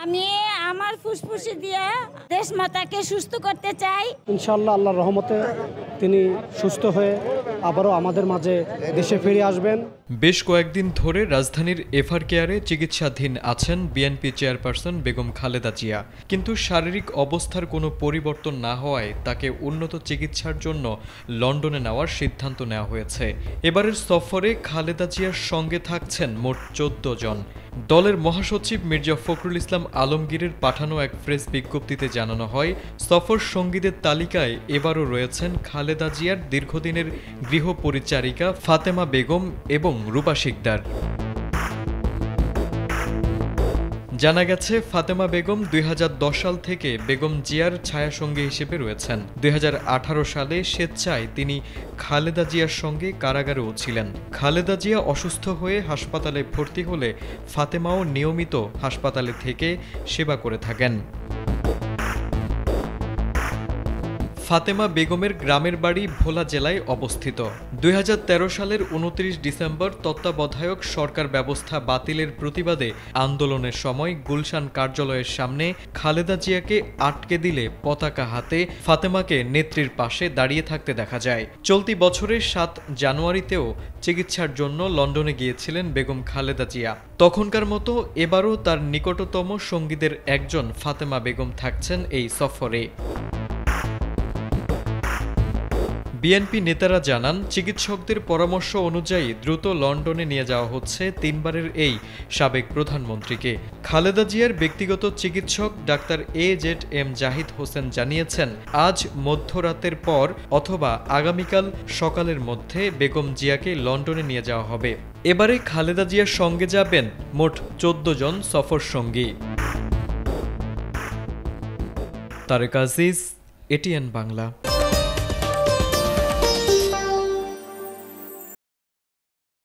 আমি আমার ফুসফুসি দিয়ে দেশ মাতাকে সুস্থ করতে চাই। ইনশাআল্লাহ আল্লাহর রহমতে তিনি সুস্থ হয়ে আবারও আমাদের মাঝে দেশে ফিরে আসবেন। বেশ কয়েকদিন ধরে রাজধানীর এফআর কেয়ারে চিকিৎসাধীন আছেন বিএনপি চেয়ারপারসন বেগম খালেদা জিয়া, কিন্তু শারীরিক অবস্থার কোনো পরিবর্তন না হওয়ায় তাকে উন্নত চিকিৎসার জন্য লন্ডনে নেওয়ার সিদ্ধান্ত নেওয়া হয়েছে। এবারের সফরে খালেদা জিয়ার সঙ্গে থাকছেন মোট 14 জন। দলের মহাসচিব মির্জা ফখরুল ইসলাম আলমগীরের পাঠানো এক প্রেস বিজ্ঞপ্তিতে জানানো হয়, সফর সঙ্গীদের তালিকায় এবারও রয়েছেন খালেদা জিয়ার দীর্ঘদিনের গৃহপরিচারিকা ফাতেমা বেগম এবং রূপা শিকদার। জানা গেছে, ফাতেমা বেগম 2010 সাল থেকে বেগম জিয়ার ছায়াসঙ্গী হিসেবে রয়েছেন। 2018 সালে স্বেচ্ছায় তিনি খালেদা জিয়ার সঙ্গে কারাগারেও ছিলেন। খালেদা জিয়া অসুস্থ হয়ে হাসপাতালে ভর্তি হলে ফাতেমাও নিয়মিত হাসপাতালে থেকে সেবা করে থাকেন। ফাতেমা বেগমের গ্রামের বাড়ি ভোলা জেলায় অবস্থিত। 2013 সালের 29 ডিসেম্বর তত্ত্বাবধায়ক সরকার ব্যবস্থা বাতিলের প্রতিবাদে আন্দোলনের সময় গুলশান কার্যালয়ের সামনে খালেদা জিয়াকে আটকে দিলে পতাকা হাতে ফাতেমাকে নেত্রীর পাশে দাঁড়িয়ে থাকতে দেখা যায়। চলতি বছরের 7 জানুয়ারিতেও চিকিৎসার জন্য লন্ডনে গিয়েছিলেন বেগম খালেদা জিয়া। তখনকার মতো এবারও তার নিকটতম সঙ্গীদের একজন ফাতেমা বেগম থাকছেন এই সফরে। বিএনপি নেতারা জানান, চিকিৎসকদের পরামর্শ অনুযায়ী দ্রুত লন্ডনে নিয়ে যাওয়া হচ্ছে 3 বারের এই সাবেক প্রধানমন্ত্রীকে। খালেদা জিয়ার ব্যক্তিগত চিকিৎসক ডাক্তার AZM জাহিদ হোসেন জানিয়েছেন, আজ মধ্যরাতের পর অথবা আগামীকাল সকালের মধ্যে বেগম জিয়াকে লন্ডনে নিয়ে যাওয়া হবে। এবারে খালেদা জিয়ার সঙ্গে যাবেন মোট 14 জন সফর সঙ্গী। তারেক আজিজ, ATN বাংলা।